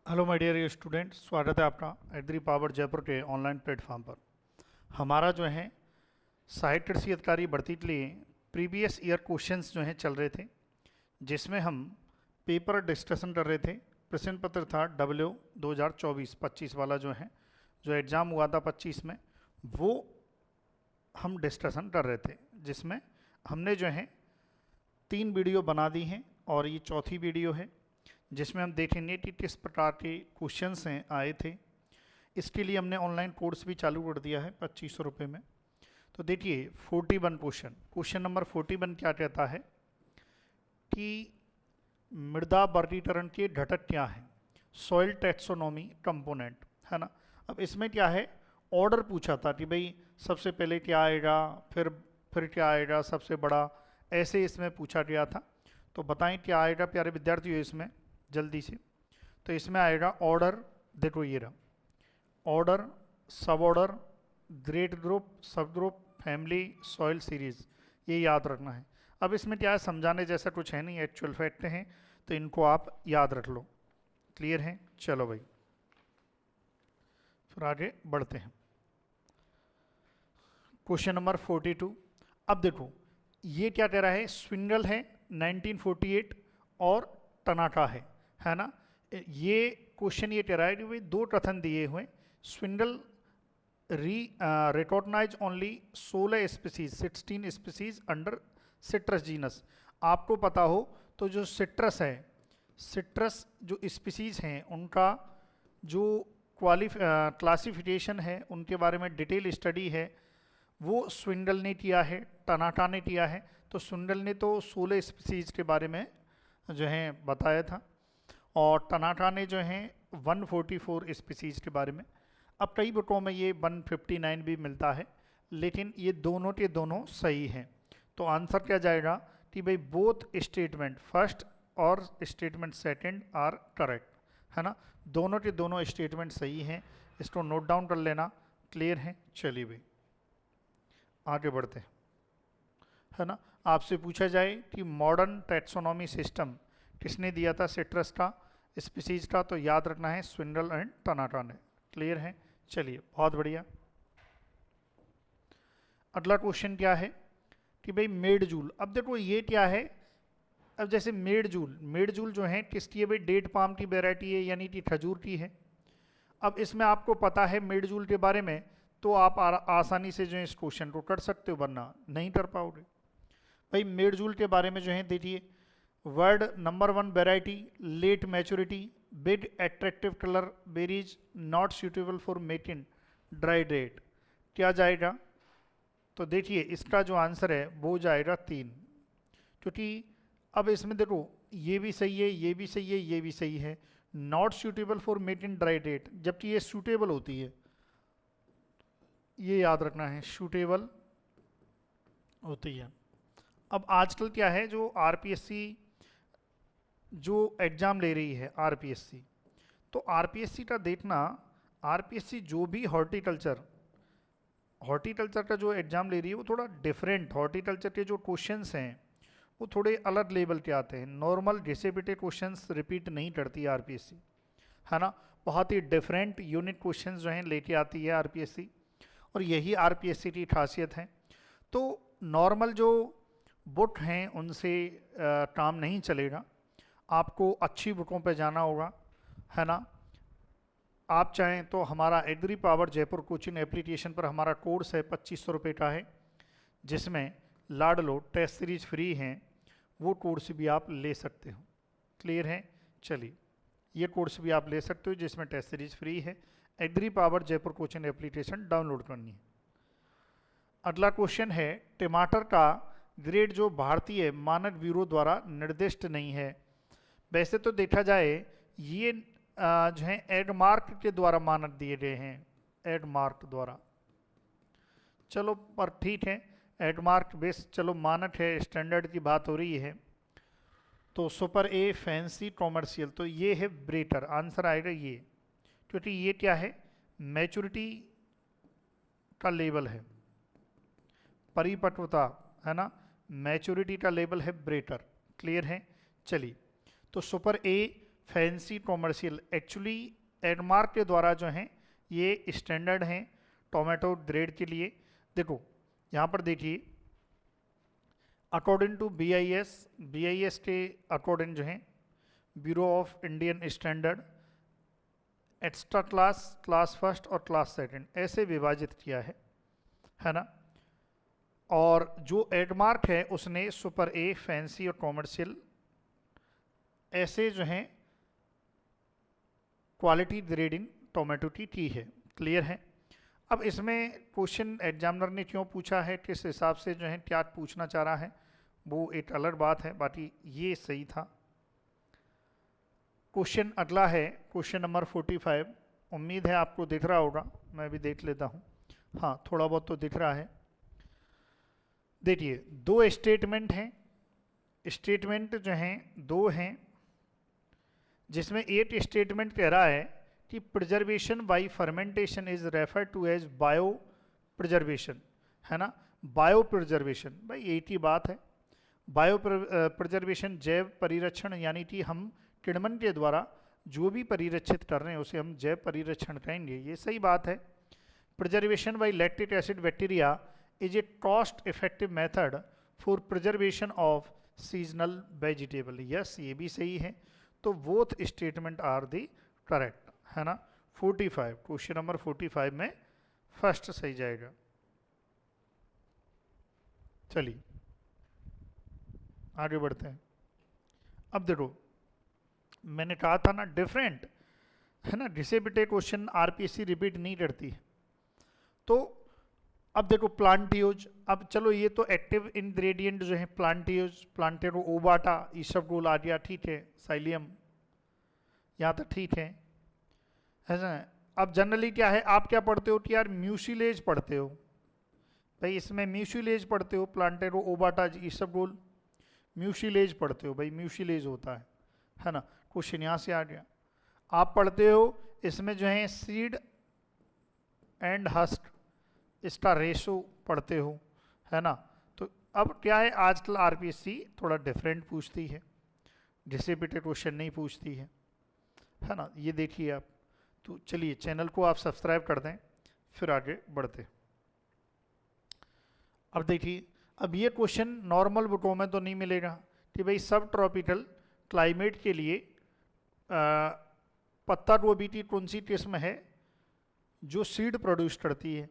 Hello my dear student, स्वागत है आपका एग्री पावर जयपुर के ऑनलाइन प्लेटफॉर्म पर। हमारा जो है सहायक कृषि अधिकारी भर्ती के लिए प्रीवियस ईयर क्वेश्चंस जो हैं चल रहे थे, जिसमें हम पेपर डिस्कशन कर रहे थे। प्रश्न पत्र था डब्ल्यू 2024-25 वाला जो है, जो एग्ज़ाम हुआ था 25 में, वो हम डिस्कशन कर रहे थे, जिसमें हमने जो है 3 वीडियो बना दी हैं और ये चौथी वीडियो है, जिसमें हम देखेंगे कि किस प्रकार के क्वेश्चंस हैं आए थे। इसके लिए हमने ऑनलाइन कोर्स भी चालू कर दिया है 2500 रुपये में। तो देखिए 41 क्वेश्चन नंबर 41 क्या कहता है कि मृदा वर्गीकरण के घटक क्या हैं, सॉइल टैक्सोनॉमी कंपोनेंट, है ना। अब इसमें क्या है, ऑर्डर पूछा था कि भाई सबसे पहले क्या आएगा, फिर क्या आएगा सबसे बड़ा, ऐसे इसमें पूछा गया था। तो बताएं क्या आएगा प्यारे विद्यार्थियों इसमें जल्दी से। तो इसमें आएगा ऑर्डर, देखो ये रहा ऑर्डर, सब ऑर्डर, ग्रेड ग्रुप, सब ग्रुप, फैमिली, सॉइल सीरीज, ये याद रखना है। अब इसमें क्या है, समझाने जैसा कुछ है नहीं, एक्चुअल फैक्ट हैं, तो इनको आप याद रख लो। क्लियर है? चलो भाई फिर आगे बढ़ते हैं। Question number 42। अब देखो ये क्या कह रहा है, स्विंडल है 1948 और टनाटा है ना। ये क्वेश्चन ये कह रहा है कि भाई दो कथन दिए हुए, Swingle recognize only 16 species, 16 species under citrus genus. आपको पता हो तो जो सिट्रस है, सिट्रस जो स्पीसीज हैं उनका जो क्लासिफिकेशन है, उनके बारे में डिटेल स्टडी है, वो स्विंडल ने किया है, टनाटा ने किया है। तो स्विंडल ने तो 16 स्पीसीज के बारे में जो है बताया था, और टनाटा ने जो है 144 स्पीसीज के बारे में। अब कई बुकों में ये 159 भी मिलता है, लेकिन ये दोनों के दोनों सही हैं। तो आंसर क्या जाएगा कि भाई बोथ स्टेटमेंट फर्स्ट और स्टेटमेंट सेकंड आर करेक्ट, है ना। दोनों के दोनों स्टेटमेंट सही हैं, इसको नोट डाउन कर लेना। क्लियर है? चलिए भाई आगे बढ़ते हैं, है ना। आपसे पूछा जाए कि मॉडर्न टैक्सोनॉमी सिस्टम किसने दिया था सिट्रस का, स्पीसीज का, तो याद रखना है स्विंडल एंड टनाटा ने। क्लियर है? चलिए बहुत बढ़िया। अगला क्वेश्चन क्या है कि भाई मेड जूल। अब देखो ये क्या है, अब जैसे मेड जूल जो है किसकी है भाई, डेट पाम की वेराइटी है, यानी कि खजूर की है। अब इसमें आपको पता है मेड जूल के बारे में, तो आप आसानी से जो है इस क्वेश्चन को कर सकते हो, वरना नहीं कर पाओगे। भाई मेड जूल के बारे में जो है देखिए, word number 1 variety, late maturity, big attractive colour, berries, not suitable for making dry date. क्या जाएगा? तो देखिए इसका जो आंसर है वो जाएगा 3, क्योंकि अब इसमें देखो ये भी सही है, ये भी सही है, ये भी सही है। Not suitable for making dry date, जबकि ये सूटेबल होती है, ये याद रखना है, सूटेबल होती है। अब आजकल क्या है, जो आरपीएससी जो एग्ज़ाम ले रही है आरपीएससी, तो आरपीएससी का देखना, आरपीएससी जो भी हॉर्टिकल्चर का जो एग्ज़ाम ले रही है वो थोड़ा डिफरेंट, हॉर्टिकल्चर के जो क्वेश्चंस हैं वो थोड़े अलग लेवल के आते हैं। नॉर्मल घिसे पिटे क्वेश्चंस रिपीट नहीं करती है आरपीएससी, है ना। बहुत ही डिफरेंट यूनिक क्वेश्चंस जो हैं लेके आती है आरपीएससी, और यही आरपीएससी की खासियत है। तो नॉर्मल जो बुक हैं उनसे काम नहीं चलेगा, आपको अच्छी बुकों पे जाना होगा, है ना। आप चाहें तो हमारा agri power Jaipur coaching application पर हमारा कोर्स है 2500 रुपये का है, जिसमें लाड लो टेस्ट सीरीज फ्री हैं, वो कोर्स भी आप ले सकते हो। क्लियर है? चलिए ये कोर्स भी आप ले सकते हो जिसमें टेस्ट सीरीज फ्री है। Agri power Jaipur coaching application download करनी है। अगला क्वेश्चन है, टमाटर का ग्रेड जो भारतीय मानक ब्यूरो द्वारा निर्दिष्ट नहीं है। वैसे तो देखा जाए ये जो है एडमार्क के द्वारा मानक दिए गए हैं, एडमार्क द्वारा। चलो पर ठीक है, एडमार्क बेस चलो मानक है, स्टैंडर्ड की बात हो रही है। तो सुपर ए, फैंसी, कॉमर्शियल, तो ये है ब्रेटर, आंसर आएगा ये, क्योंकि ये क्या है, मैच्योरिटी का लेवल है, परिपक्वता, है ना, मैच्योरिटी का लेवल है ब्रेटर। क्लियर है? चलिए तो सुपर ए, फैंसी कॉमर्शियल, एक्चुअली एडमार्क के द्वारा जो हैं ये स्टैंडर्ड हैं टोमेटो ग्रेड के लिए। देखो यहाँ पर देखिए, अकॉर्डिंग टू BIS के अकॉर्डिंग जो है bureau of Indian standard, extra class, class first और क्लास सेकंड ऐसे विभाजित किया है ना। और जो एडमार्क है उसने सुपर ए, फैंसी और कॉमर्शियल ऐसे जो हैं क्वालिटी ग्रेडिंग टोमेटो की है। क्लियर है। अब इसमें क्वेश्चन एग्जामिनर ने क्यों पूछा है, किस हिसाब से जो है क्या पूछना चाह रहा है, वो एक अलग बात है, बाकी ये सही था। क्वेश्चन अगला है क्वेश्चन नंबर 45। उम्मीद है आपको दिख रहा होगा, मैं भी देख लेता हूँ। हाँ, थोड़ा बहुत तो दिख रहा है। देखिए, दो स्टेटमेंट हैं, स्टेटमेंट जो हैं दो हैं, जिसमें एक स्टेटमेंट कह रहा है कि preservation by fermentation is refer to as bio preservation, है ना। बायो प्रिजर्वेशन, भाई एक ही बात है। बायो प्रिजर्वेशन जैव परिरक्षण, यानी कि हम किण्वन के द्वारा जो भी परिरक्षित कर रहे हैं उसे हम जैव परिरक्षण कहेंगे, ये सही बात है। Preservation by lactic acid bacteria is a cost effective method for preservation of seasonal vegetable, yes ये भी सही है। तो both statement are the correct, है ना। 45, क्वेश्चन नंबर 45 में फर्स्ट सही जाएगा। चलिए आगे बढ़ते हैं। अब देखो, मैंने कहा था ना डिफरेंट, है ना, रिपीटेड क्वेश्चन आरपीएससी रिपीट नहीं करती है। तो अब देखो प्लांटियोज, अब चलो ये तो एक्टिव इंग्रेडिएंट जो है प्लांटियोज, प्लांटेरो ओबाटा, ईसबगोल आदिया, ठीक है, साइलियम यहाँ तक ठीक है ना। अब जनरली क्या है, आप क्या पढ़ते हो कि यार म्यूसिलेज पढ़ते हो, भाई इसमें म्यूसिलेज पढ़ते हो, प्लांटेरो ओबाटा ईसबगोल म्यूसिलेज पढ़ते हो, भाई म्यूसिलेज होता है ना। क्वेश्चन यहाँ से आ गया। आप पढ़ते हो इसमें जो है सीड एंड हस्क, इसका रेशो पढ़ते हो, है ना। तो अब क्या है, आजकल आरपीएससी थोड़ा डिफरेंट पूछती है, रिपीटेड क्वेश्चन नहीं पूछती है ना। ये देखिए आप। तो चलिए चैनल को आप सब्सक्राइब कर दें, फिर आगे बढ़ते। अब देखिए, अब ये क्वेश्चन नॉर्मल बुकों में तो नहीं मिलेगा कि भाई सब ट्रॉपिकल क्लाइमेट के लिए पत्ता गोभी की कौन सी किस्म है जो सीड प्रोड्यूस करती है,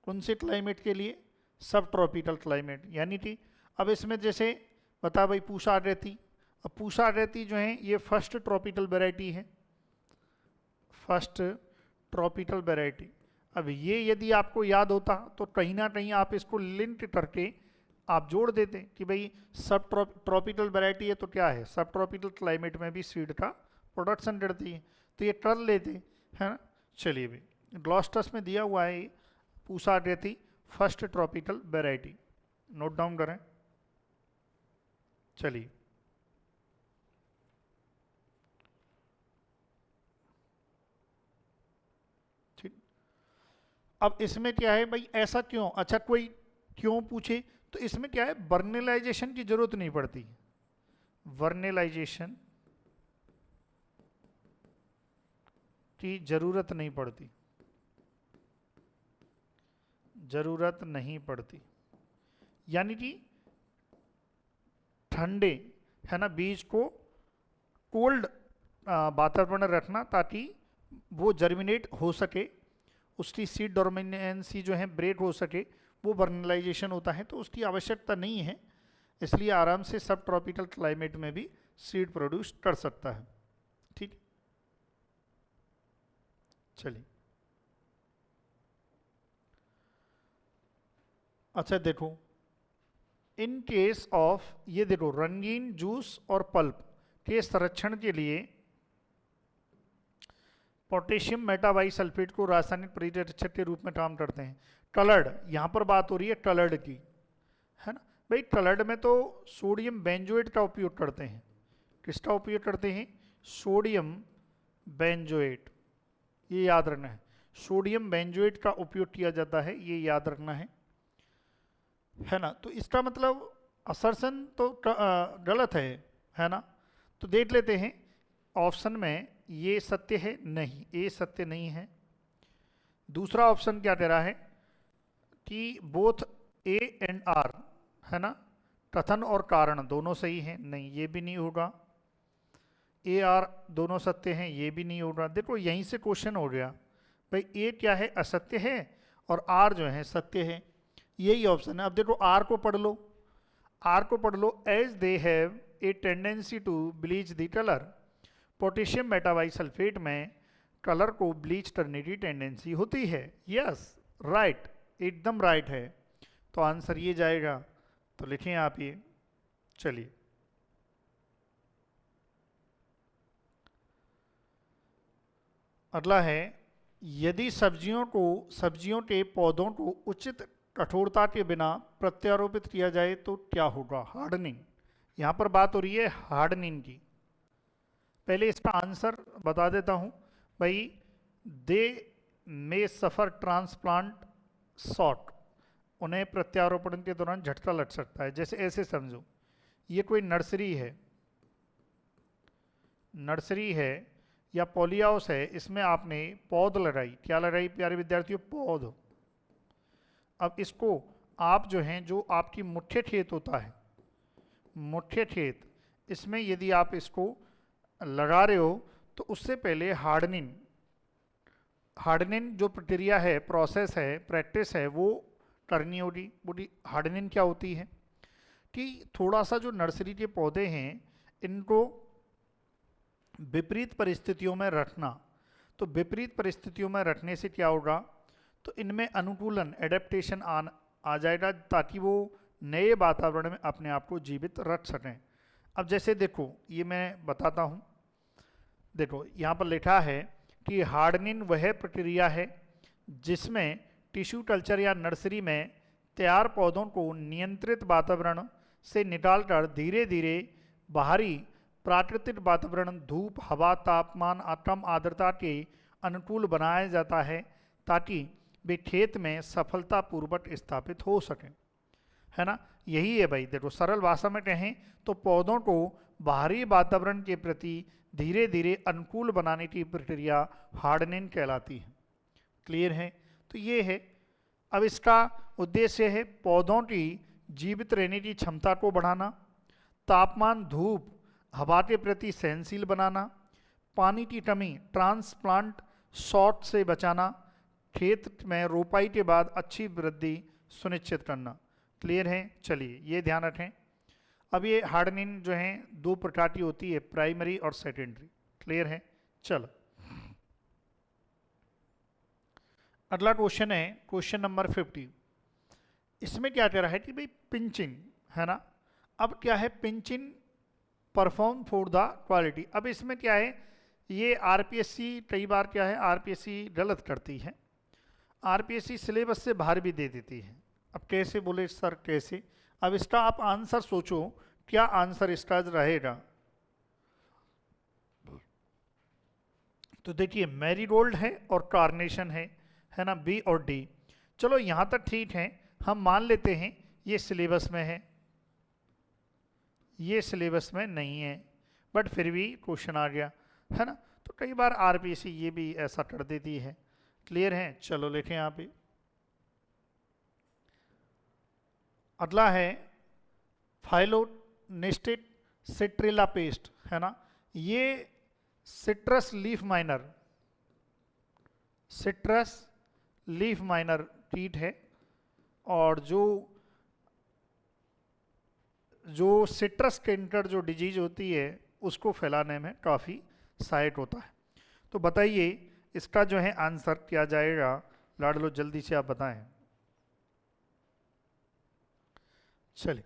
कौन से क्लाइमेट के लिए, सब ट्रॉपिकल क्लाइमेट। यानी कि अब इसमें जैसे बता भाई पूषा रहती, अब पूषा रहती जो है ये फर्स्ट ट्रॉपिकल वेराइटी है, फर्स्ट ट्रॉपिकल वेराइटी। अब ये यदि आपको याद होता तो कहीं ना कहीं आप इसको लिंक करके आप जोड़ देते कि भाई सब ट्रॉपिकल वेराइटी है तो क्या है, सब ट्रॉपिकल क्लाइमेट में भी सीड का प्रोडक्शन करती है, तो ये कर लेते, है ना। चलिए भाई, ग्लॉस्टस में दिया हुआ है पूषा रहती first tropical variety, note down करें। चलिए ठीक, अब इसमें क्या है भाई, ऐसा क्यों, अच्छा कोई क्यों पूछे, तो इसमें क्या है, वर्नेलाइजेशन की जरूरत नहीं पड़ती, वर्नेलाइजेशन की जरूरत नहीं पड़ती, जरूरत नहीं पड़ती। यानी कि ठंडे, है ना, बीज को कोल्ड वातावरण रखना ताकि वो जर्मिनेट हो सके, उसकी सीड डोमिनेंसी जो है ब्रेक हो सके, वो वर्नलाइजेशन होता है, तो उसकी आवश्यकता नहीं है, इसलिए आराम से सब ट्रॉपिकल क्लाइमेट में भी सीड प्रोड्यूस कर सकता है। ठीक, चलिए अच्छा देखो, इन केस ऑफ, ये देखो रंगीन जूस और पल्प के संरक्षण के लिए पोटेशियम मेटाबाइसल्फेट को रासायनिक प्रतिरक्षक के रूप में काम करते हैं। कलर्ड, यहाँ पर बात हो रही है कलर्ड की, है ना भाई। कलर्ड में तो सोडियम बेंजोएट का उपयोग करते हैं, किसका उपयोग करते हैं, सोडियम बेंजोएट, ये याद रखना है, सोडियम बेंजोएट का उपयोग किया जाता है, ये याद रखना है ना। तो इसका मतलब असर्शन तो गलत है ना। तो देख लेते हैं, ऑप्शन में ये सत्य है? नहीं, ए सत्य नहीं है। दूसरा ऑप्शन क्या दे रहा है कि बोथ ए एंड आर, है ना, कथन और कारण दोनों सही हैं। नहीं, ये भी नहीं होगा। ए आर दोनों सत्य हैं, ये भी नहीं होगा। देखो यहीं से क्वेश्चन हो गया भाई, ए क्या है, असत्य है, और आर जो है सत्य है। यही ऑप्शन है। अब देखो आर को पढ़ लो, आर को पढ़ लो। As they have a tendency to bleach the colour, potassium metabisulphite में कलर को ब्लीच करने की टेंडेंसी होती है। यस, राइट, एकदम राइट है। तो आंसर ये जाएगा। तो लिखें आप ये। चलिए, अगला है, यदि सब्जियों के पौधों को उचित कठोरता के बिना प्रत्यारोपित किया जाए तो क्या होगा? हार्डनिंग। यहाँ पर बात हो रही है हार्डनिंग की। पहले इसका आंसर बता देता हूँ भाई। दे मे सफ़र ट्रांसप्लांट शॉक, उन्हें प्रत्यारोपण के दौरान झटका लग सकता है। जैसे ऐसे समझो, ये कोई नर्सरी है या पॉली हाउस है, इसमें आपने पौध लगाई। क्या लगाई प्यारे विद्यार्थियों? पौध। अब इसको आप जो हैं, जो आपकी मुख्य खेत होता है, मुख्य खेत, इसमें यदि आप इसको लगा रहे हो तो उससे पहले हार्डनिंग जो प्रक्रिया है, प्रोसेस है, प्रैक्टिस है, वो करनी होगी। बोली हार्डनिंग क्या होती है कि थोड़ा सा जो नर्सरी के पौधे हैं इनको विपरीत परिस्थितियों में रखना। तो विपरीत परिस्थितियों में रखने से क्या होगा, तो इनमें अनुकूलन, एडेप्टेशन आ जाएगा, ताकि वो नए वातावरण में अपने आप को जीवित रख सकें। अब जैसे देखो, ये मैं बताता हूँ। देखो यहाँ पर लिखा है कि हार्डनिंग वह प्रक्रिया है जिसमें टिश्यू कल्चर या नर्सरी में तैयार पौधों को नियंत्रित वातावरण से निकालकर धीरे धीरे बाहरी प्राकृतिक वातावरण, धूप, हवा, तापमान, कम आर्द्रता के अनुकूल बनाया जाता है, ताकि वे खेत में सफलतापूर्वक स्थापित हो सकें। है ना, यही है भाई। देखो सरल भाषा में कहें तो पौधों को बाहरी वातावरण के प्रति धीरे धीरे अनुकूल बनाने की प्रक्रिया हार्डनिंग कहलाती है। क्लियर है? तो ये है। अब इसका उद्देश्य है पौधों की जीवित रहने की क्षमता को बढ़ाना, तापमान, धूप, हवा के प्रति सहनशील बनाना, पानी की कमी, ट्रांसप्लांट शॉट से बचाना, खेत में रोपाई के बाद अच्छी वृद्धि सुनिश्चित करना। क्लियर है? चलिए ये ध्यान रखें। अब ये हार्डनिंग जो है दो प्रकार की होती है, प्राइमरी और सेकेंडरी। क्लियर है? चलो अगला क्वेश्चन है क्वेश्चन नंबर 50। इसमें क्या कह रहा है कि भाई पिंचिंग, है ना। अब क्या है pinching perform for the quality. अब इसमें क्या है, ये आरपीएससी कई बार क्या है, आरपीएससी गलत करती है। आरपीएससी सिलेबस से बाहर भी दे देती है। अब कैसे बोले सर, कैसे? अब इसका आप आंसर सोचो, क्या आंसर इसका रहेगा। तो देखिए मैरीगोल्ड है और कार्नेशन है ना, बी और डी। चलो यहाँ तक ठीक है, हम मान लेते हैं ये सिलेबस में है, ये सिलेबस में नहीं है, बट फिर भी क्वेश्चन आ गया, है ना। तो कई बार आरपीएससी ये भी ऐसा कर देती है। क्लियर है? चलो लिखें यहाँ पे। अगला है फाइलोनेस्टेड सिट्रेला पेस्ट, है ना। ये सिट्रस लीफ माइनर कीट है, और जो सिट्रस कैंकर जो डिजीज होती है उसको फैलाने में काफ़ी सहायक होता है। तो बताइए इसका जो है आंसर क्या जाएगा? लाडलो जल्दी से आप बताएं। चलिए,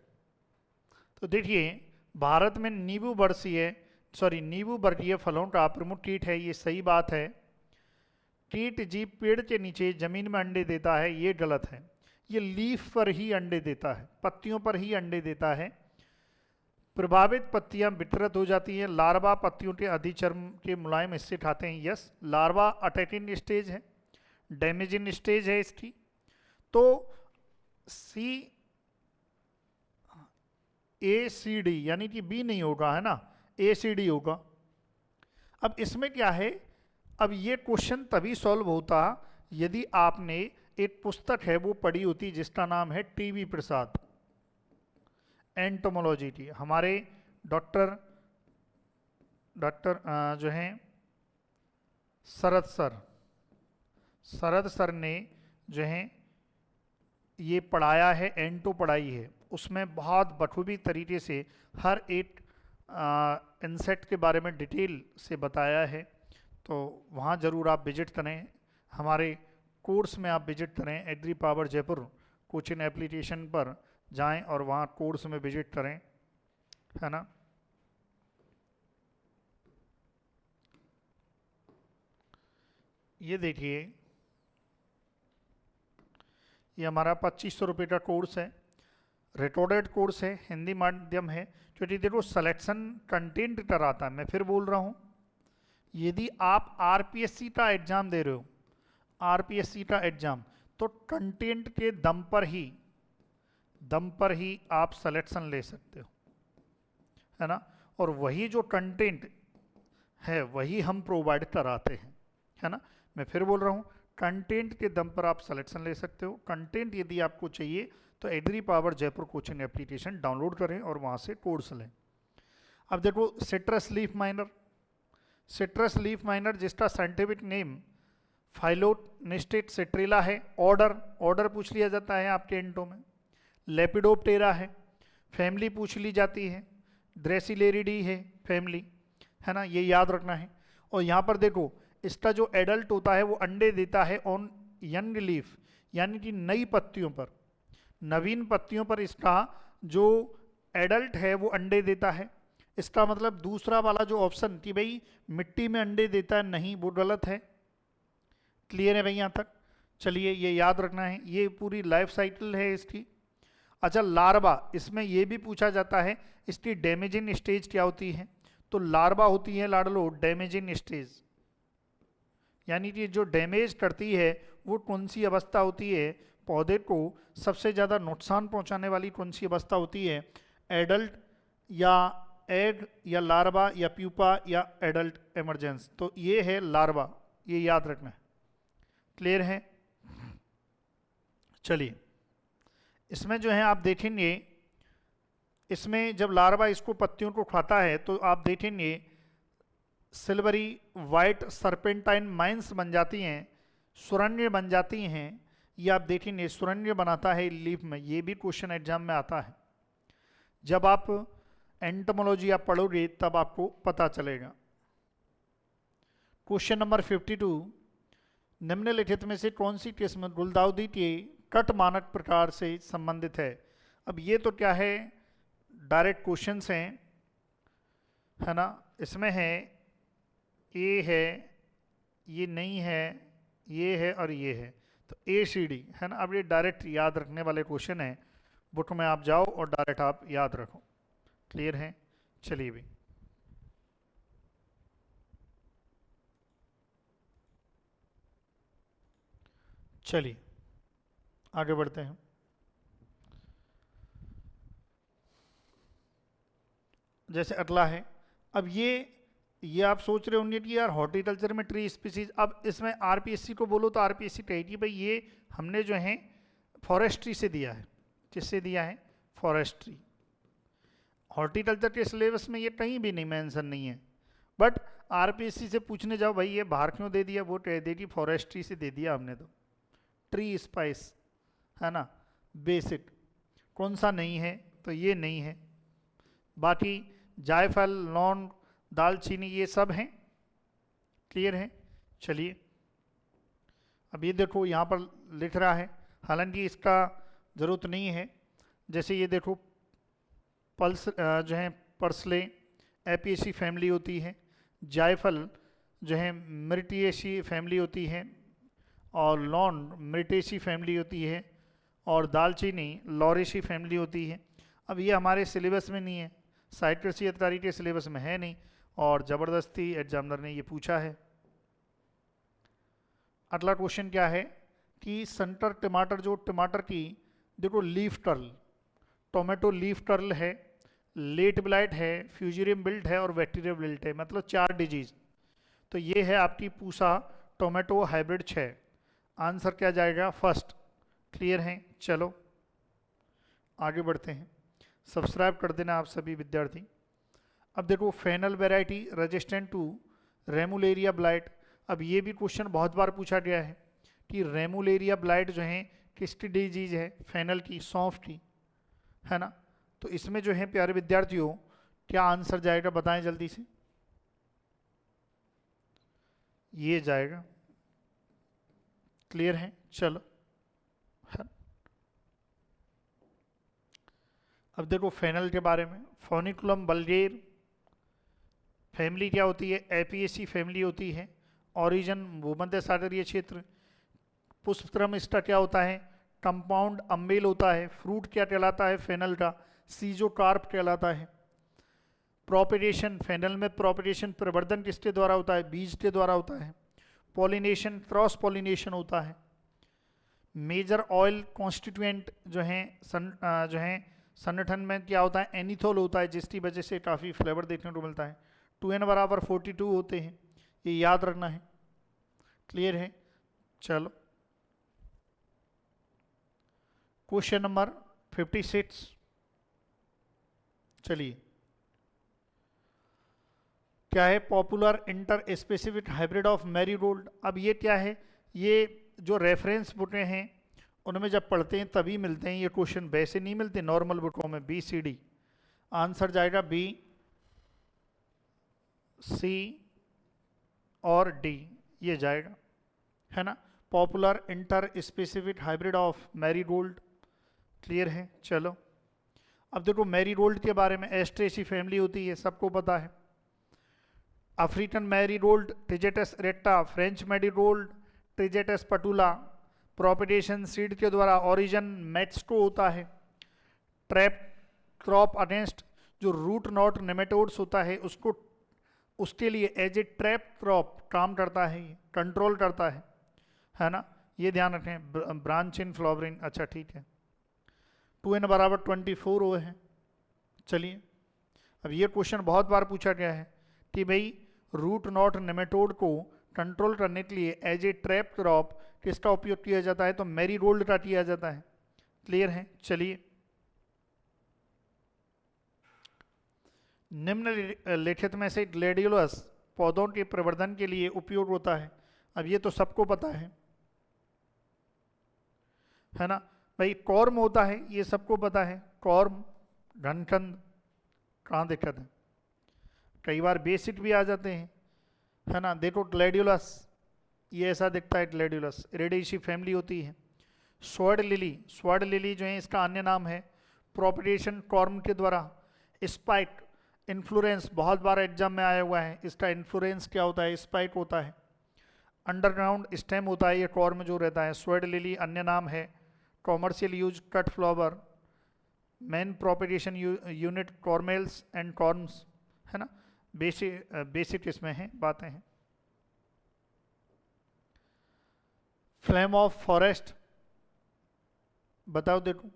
तो देखिए भारत में नींबू वर्गीय फलों का प्रमुख कीट है, ये सही बात है। कीट जीव पेड़ के नीचे जमीन में अंडे देता है, ये गलत है। ये लीफ पर ही अंडे देता है, पत्तियों पर ही अंडे देता है। प्रभावित पत्तियां विकृत हो जाती हैं। लार्वा पत्तियों के अधिचर्म के मुलायम हिस्से खाते हैं। यस, लार्वा अटैकिंग स्टेज है, डैमेजिंग स्टेज है इसकी। तो ACD यानी कि बी नहीं होगा, है ना, ACD होगा। अब इसमें क्या है, अब ये क्वेश्चन तभी सॉल्व होता यदि आपने एक पुस्तक है वो पढ़ी होती जिसका नाम है टीवी प्रसाद, एंटोमोलॉजी की। हमारे डॉक्टर जो हैं शरद सर ने जो हैं ये पढ़ाया है, एंटो पढ़ाई है, उसमें बहुत बखूबी तरीके से हर एक इंसेक्ट के बारे में डिटेल से बताया है। तो वहाँ ज़रूर आप विजिट करें, हमारे कोर्स में आप विजिट करें, agri power Jaipur coaching application पर जाएं और वहाँ कोर्स में विजिट करें, है ना। ये देखिए, ये हमारा 2500 रुपये का कोर्स है, रिकॉर्डेड कोर्स है, हिंदी माध्यम है। क्योंकि देखो सिलेक्शन कंटेंट कराता है, मैं फिर बोल रहा हूँ, यदि आप आरपीएससी का एग्जाम दे रहे हो, आरपीएससी का एग्जाम, तो कंटेंट के दम पर ही आप सिलेक्शन ले सकते हो, है ना। और वही जो कंटेंट है वही हम प्रोवाइड कराते हैं, है ना। मैं फिर बोल रहा हूँ, कंटेंट के दम पर आप सिलेक्शन ले सकते हो। कंटेंट यदि आपको चाहिए तो agri power Jaipur coaching application download करें और वहाँ से कोर्स लें। अब देखो सिट्रस लीफ माइनर जिसका साइंटिफिक नेम फाइलोनेस्टेट सिट्रेला है, ऑर्डर पूछ लिया जाता है आपके एंटो में। लेपिडोप्टेरा है, फैमिली पूछ ली जाती है, ड्रेसिलेरिडी है फैमिली, है ना, ये याद रखना है। और यहाँ पर देखो इसका जो एडल्ट होता है वो अंडे देता है ऑन यंग लीफ, यानी कि नई पत्तियों पर, नवीन पत्तियों पर इसका जो एडल्ट है वो अंडे देता है। इसका मतलब दूसरा वाला जो ऑप्शन कि भाई मिट्टी में अंडे देता है, नहीं, वो गलत है। क्लियर है भाई यहाँ तक? चलिए ये याद रखना है, ये पूरी लाइफ साइकिल है इसकी। अच्छा लार्वा, इसमें ये भी पूछा जाता है इसकी डैमेजिंग स्टेज क्या होती है। तो लार्वा होती है लाडलो डैमेजिंग स्टेज, यानी कि जो डैमेज करती है वो कौन सी अवस्था होती है, पौधे को सबसे ज़्यादा नुकसान पहुंचाने वाली कौन सी अवस्था होती है, एडल्ट या एग या लार्वा या प्यूपा या एडल्ट एमरजेंस। तो ये है लार्वा, ये याद रखना है। क्लियर है? चलिए इसमें जो है आप देखेंगे, इसमें जब लार्वा इसको पत्तियों को खाता है तो आप देखेंगे सिल्वरी वाइट सर्पेंटाइन माइंस बन जाती हैं, सुरंग बन जाती हैं। ये आप देखेंगे सुरंग बनाता है लीफ में, ये भी क्वेश्चन एग्जाम में आता है। जब आप एंटोमोलॉजी आप पढ़ोगे तब आपको पता चलेगा। क्वेश्चन नंबर 52, निम्नलिखित में से कौन सी किस्म गुलदाउदी के कट मानक प्रकार से संबंधित है। अब ये तो क्या है, डायरेक्ट क्वेश्चंस हैं, है ना। इसमें है ए है, ये नहीं है, ये है और ये है, तो ए सी डी, है ना। अब ये डायरेक्ट याद रखने वाले क्वेश्चन है, बुक में आप जाओ और डायरेक्ट आप याद रखो। क्लियर है? चलिए भी चलिए आगे बढ़ते हैं। जैसे अगला है, अब ये आप सोच रहे होंगे कि यार हॉर्टिकल्चर में ट्री स्पीसीज, अब इसमें आरपीएससी को बोलो तो आरपीएससी कहेगी भाई ये हमने जो है फॉरेस्ट्री से दिया है। किससे दिया है? फॉरेस्ट्री। हॉर्टिकल्चर के सिलेबस में ये कहीं भी नहीं मेंशन नहीं है, बट आरपीएससी से पूछने जाओ भाई ये बाहर क्यों दे दिया, वो कह देगी फॉरेस्ट्री से दे दिया हमने, तो ट्री स्पाइस, है ना, बेसिक। कौन सा नहीं है? तो ये नहीं है। बाकी जायफल, लौंग, दालचीनी ये सब हैं। क्लियर है? चलिए अब ये देखो यहाँ पर लिख रहा है, हालांकि इसका ज़रूरत नहीं है। जैसे ये देखो पल्स जो है पर्सले एपिएसी फैमिली होती है, जायफल जो है मिर्टिएसी फैमिली होती है, और लौंग मिर्टेसी फैमिली होती है, और दालचीनी लॉरेसी फैमिली होती है। अब ये हमारे सिलेबस में नहीं है, साइट्रसी अतकारी के सिलेबस में है नहीं, और ज़बरदस्ती एग्जामिनर ने ये पूछा है। अगला क्वेश्चन क्या है कि सेंटर टमाटर, जो टमाटर की देखो लीफ टर्ल, टोमेटो लीफ टर्ल है, लेट ब्लाइट है, फ्यूजेरियम बिल्ट है और बैक्टीरिया बिल्ट है, मतलब 4 डिजीज। तो ये है आपकी पूसा टोमेटो हाइब्रिड 6। आंसर क्या जाएगा? फर्स्ट। क्लियर है? चलो आगे बढ़ते हैं। सब्सक्राइब कर देना आप सभी विद्यार्थी। अब देखो fennel variety resistant to ramularia blight. अब ये भी क्वेश्चन बहुत बार पूछा गया है कि रेमुलेरिया ब्लाइट जो है किसकी डिजीज है? फेनल की, सौंफ की, है ना। तो इसमें जो है प्यारे विद्यार्थियों क्या आंसर जाएगा बताएं जल्दी से। ये जाएगा। क्लियर है? चलो है। अब देखो फेनल के बारे में। फोनिकुलम वल्गेर फैमिली क्या होती है? एपिएसी फैमिली होती है। ओरिजिन भूमध्य सागरीय क्षेत्र। पुष्पक्रम इसका क्या होता है? कंपाउंड अम्बेल होता है। फ्रूट क्या कहलाता है फेनल का? सीजोकार्प कहलाता है। प्रोपेगेशन, फेनल में प्रोपेगेशन प्रवर्धन किसके द्वारा होता है? बीज के द्वारा होता है। पॉलिनेशन, क्रॉस पॉलिनेशन होता है। मेजर ऑयल कॉन्स्टिट्यूएंट जो है संगठन में क्या होता है? एनिथोल होता है, जिसकी वजह से काफ़ी फ्लेवर देखने को मिलता है। 2n बराबर 42 होते हैं, ये याद रखना है। क्लियर है? चलो क्वेश्चन नंबर 56। चलिए क्या है? Popular inter specific hybrid of marigold. अब ये क्या है? ये जो रेफरेंस बुकें हैं उनमें जब पढ़ते हैं तभी मिलते हैं ये क्वेश्चन, वैसे नहीं मिलते नॉर्मल बुकों में। B C D. आंसर जाएगा बी, सी और डी, ये जाएगा, है ना। Popular inter specific hybrid of marigold. Clear है? चलो अब देखो मैरीगोल्ड के बारे में। एस्ट्रेसी फैमिली होती है, सबको पता है। African marigold, tagetes erecta, French marigold, tagetes patula. Propagation seed के द्वारा। ओरिजिन मेट्सको होता है। ट्रैप क्रॉप अगेंस्ट जो रूट नॉट नेमेटोड्स होता है उसको, उसके लिए एज ए ट्रैप क्रॉप काम करता है, कंट्रोल करता है ना। ये ध्यान रखें। Branch in flowering. अच्छा ठीक है। 2n बराबर 24 हुए हैं। चलिए अब ये क्वेश्चन बहुत बार पूछा गया है कि भाई रूट नॉट नेमेटोड को कंट्रोल करने के लिए एज ए ट्रैप क्रॉप किसका उपयोग किया जाता है? तो मैरीगोल्ड का किया जाता है। क्लियर है? चलिए निम्नलिखित में से ग्लैडियोलस पौधों के प्रवर्धन के लिए उपयोग होता है। अब ये तो सबको पता है ना भाई। कॉर्म होता है, ये सबको पता है। कॉर्म, घनकंद, कहाँ दिक्कत है? कई बार बेसिक भी आ जाते हैं, है ना। देखो ग्लैडियोलस, ये ऐसा दिखता है ग्लैडियोलस। रेडिएसी फैमिली होती है। स्वर्ड लिली, स्वर्ड लिली जो है इसका अन्य नाम है। प्रोपेगेशन कॉर्म के द्वारा। स्पाइक, इन्फ्लोरेंस बहुत बार एग्जाम में आया हुआ है, इसका इन्फ्लोरेंस क्या होता है? स्पाइक होता है। अंडरग्राउंड स्टेम होता है ये कॉर्म जो रहता है। स्वर्ड लिली अन्य नाम है। Commercial use cut flower. Main propagation unit cormels and corms, है ना। बेसिक इसमें है, बातें हैं। फ्लेम ऑफ फॉरेस्ट बताओ देखो।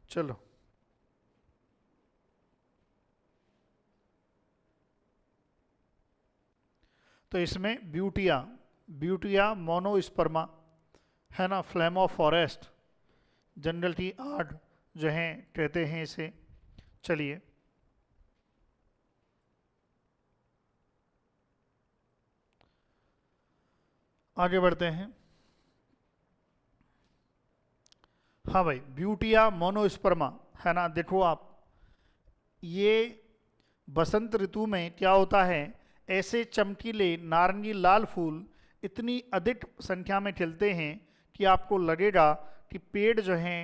चलो तो इसमें ब्यूटिया, ब्यूटिया मोनोस्पर्मा, है ना। Flame of forest general T art जो है कहते हैं इसे। चलिए आगे बढ़ते हैं। हाँ भाई, ब्यूटिया मोनोस्पर्मा, है ना। देखो आप, ये बसंत ऋतु में क्या होता है? ऐसे चमकीले नारंगी लाल फूल इतनी अधिक संख्या में खिलते हैं कि आपको लगेगा कि पेड़ जो हैं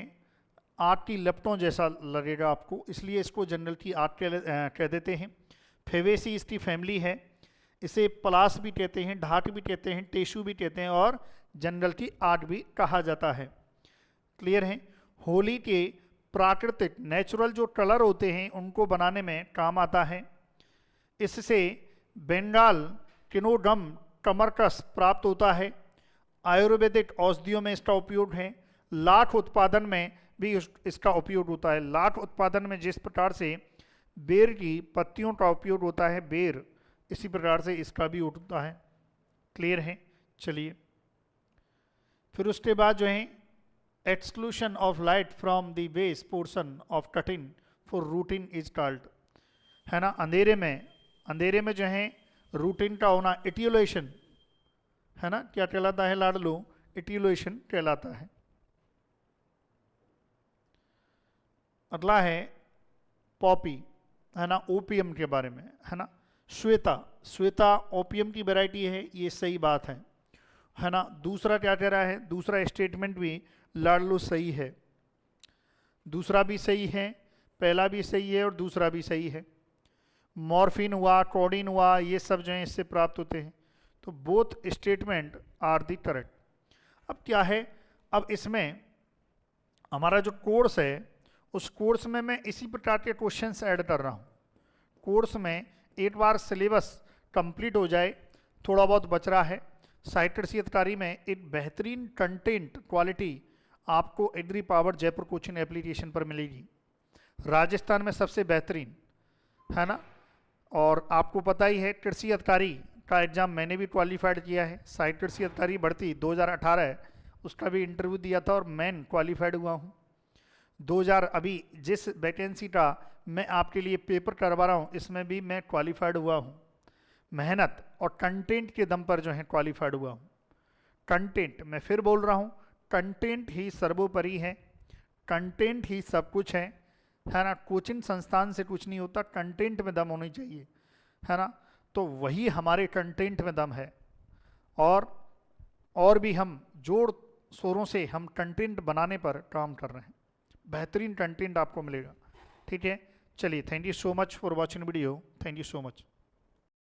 आग की लपटों जैसा लगेगा आपको, इसलिए इसको जनरल की आग कह देते हैं। फेवेसी इसकी फैमिली है। इसे पलास भी कहते हैं, ढाट भी कहते हैं, टेशु भी कहते हैं और जनरल की आग भी कहा जाता है। क्लियर है? होली के प्राकृतिक नेचुरल जो कलर होते हैं उनको बनाने में काम आता है। इससे बंगाल किनोडम कमरकस प्राप्त होता है। आयुर्वेदिक औषधियों में इसका उपयोग है। लाख उत्पादन में भी इसका उपयोग होता है। लाख उत्पादन में जिस प्रकार से बेर की पत्तियों का उपयोग होता है, बेर, इसी प्रकार से इसका भी होता है। क्लियर है? चलिए, फिर उसके बाद जो है exclusion of light from the base portion of cutting for routing is called, है ना। अंधेरे में जो है रूटिंग का होना एटियोलेशन, है ना, क्या कहलाता है लाडलो? एटियोलेशन कहलाता है। अगला है पॉपी, है ना, ओपियम के बारे में, है ना। श्वेता ओपियम की वैरायटी है, ये सही बात है ना। दूसरा क्या कह रहा है? दूसरा स्टेटमेंट भी लाडलो सही है, दूसरा भी सही है, पहला भी सही है और दूसरा भी सही है। मॉर्फिन हुआ, कोडीन हुआ, ये सब जो है इससे प्राप्त होते हैं। तो both statement are the correct. अब क्या है, अब इसमें हमारा जो कोर्स है, उस कोर्स में मैं इसी प्रकार के क्वेश्चंस ऐड कर रहा हूँ। कोर्स में एक बार सिलेबस कंप्लीट हो जाए, थोड़ा बहुत बच रहा है, साहित्य कृषि अधिकारी में एक बेहतरीन कंटेंट क्वालिटी आपको agri power Jaipur coaching application पर मिलेगी। राजस्थान में सबसे बेहतरीन, है ना। और आपको पता ही है कृषि अधिकारी का एग्ज़ाम मैंने भी क्वालिफाइड किया है। साहित्य कृषि अधिकारी भर्ती 2018 उसका भी इंटरव्यू दिया था और मैं क्वालिफाइड हुआ हूँ। 2000 अभी जिस वैकेंसी का मैं आपके लिए पेपर करवा रहा हूँ, इसमें भी मैं क्वालिफाइड हुआ हूँ। मेहनत और कंटेंट के दम पर जो है क्वालिफाइड हुआ हूँ। कंटेंट, मैं फिर बोल रहा हूँ, कंटेंट ही सर्वोपरि है, कंटेंट ही सब कुछ है ना। कोचिंग संस्थान से कुछ नहीं होता, कंटेंट में दम होनी चाहिए, है ना। तो वही हमारे कंटेंट में दम है। और भी हम जोड़ शोरों से हम कंटेंट बनाने पर काम कर रहे हैं। बेहतरीन कंटेंट आपको मिलेगा, ठीक है। चलिए, thank you so much for watching video, thank you so much.